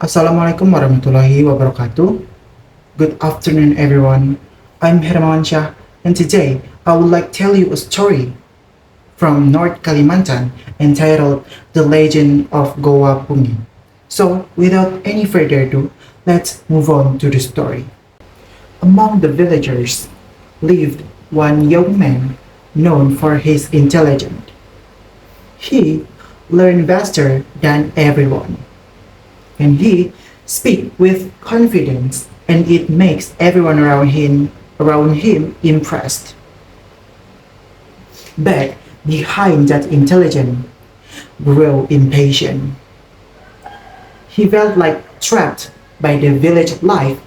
Assalamualaikum warahmatullahi wabarakatuh. Good afternoon, everyone. I'm Hermawan Shah, and today I would like to tell you a story from North Kalimantan entitled The Legend of Goa Pungin. So, without any further ado, let's move on to the story. Among the villagers lived one young man known for his intelligence. He learned faster than everyone, and he speaks with confidence, and it makes everyone around him impressed. But behind that intelligence grew impatient. He felt like trapped by the village life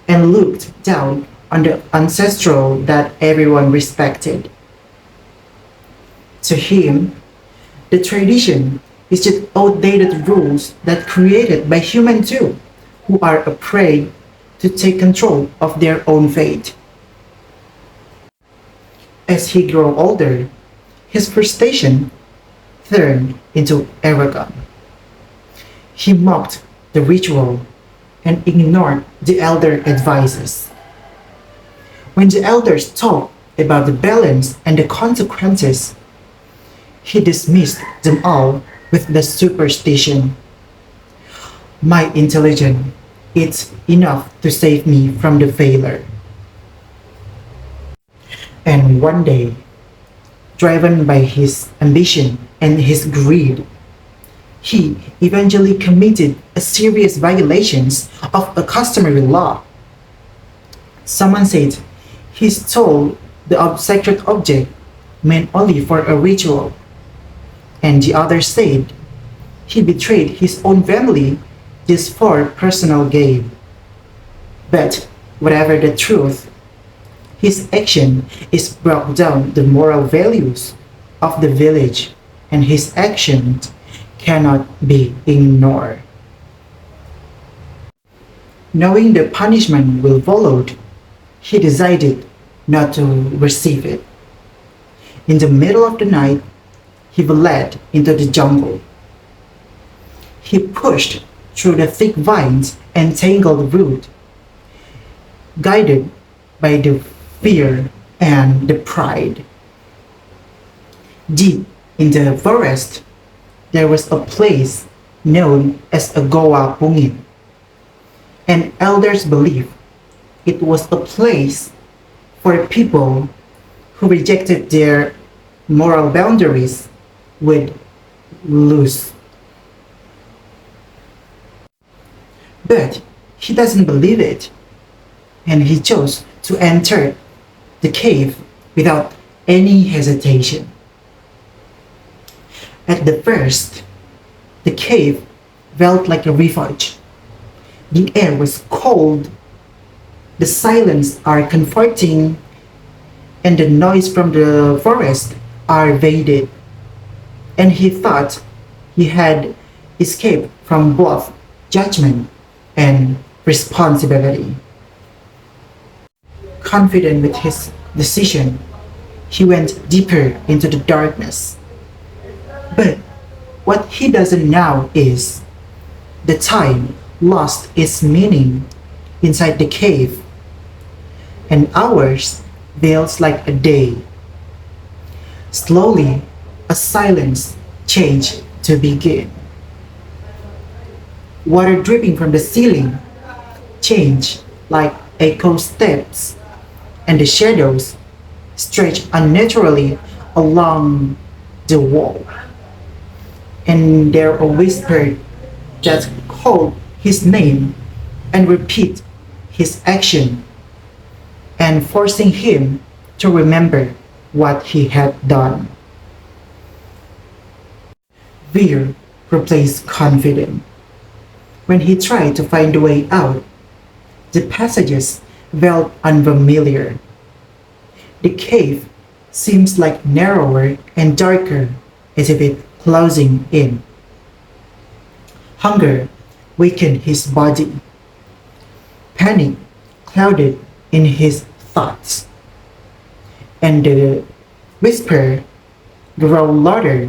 and looked down on the ancestral that everyone respected. To him, the tradition is just outdated rules that created by humans too, who are afraid to take control of their own fate. As he grew older, his frustration turned into arrogance. He mocked the ritual and ignored the elder advices. When the elders talked about the balance and the consequences, he dismissed them all with the superstition. My intelligence is enough to save me from the failure. And one day, driven by his ambition and his greed, he eventually committed a serious violations of a customary law. Someone said he stole the sacred object meant only for a ritual, and the other said he betrayed his own family just for personal gain. But whatever the truth, his action is brought down the moral values of the village, and his actions cannot be ignored. Knowing the punishment will follow, he decided not to receive it. In the middle of the night, he fled into the jungle. He pushed through the thick vines and tangled roots, guided by the fear and the pride. Deep in the forest, there was a place known as a Goa Pungin, and elders believed it was a place for people who rejected their moral boundaries would lose. But he doesn't believe it, and he chose to enter the cave without any hesitation. At the first, the cave felt like a refuge. The air was cold, the silence are comforting, and the noise from the forest are faded. And he thought he had escaped from both judgment and responsibility. Confident with his decision, he went deeper into the darkness. But what he doesn't know is the time lost its meaning inside the cave, and hours feels like a day. Slowly, a silence changed to begin. Water dripping from the ceiling changed like echo steps, and the shadows stretched unnaturally along the wall. And there a whisper that called his name and repeat his action, and forcing him to remember what he had done. Fear replaced confidence. When he tried to find a way out, the passages felt unfamiliar. The cave seems like narrower and darker, as if it closing in. Hunger weakened his body. Panic clouded in his thoughts. And the whisper grew louder,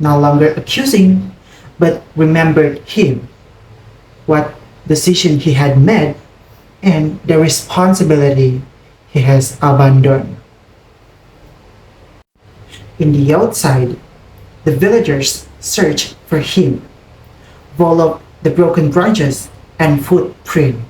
no longer accusing, but remembered him. what decision he had made, and the responsibility he has abandoned. In the outside, the villagers searched for him, full of the broken branches and footprint.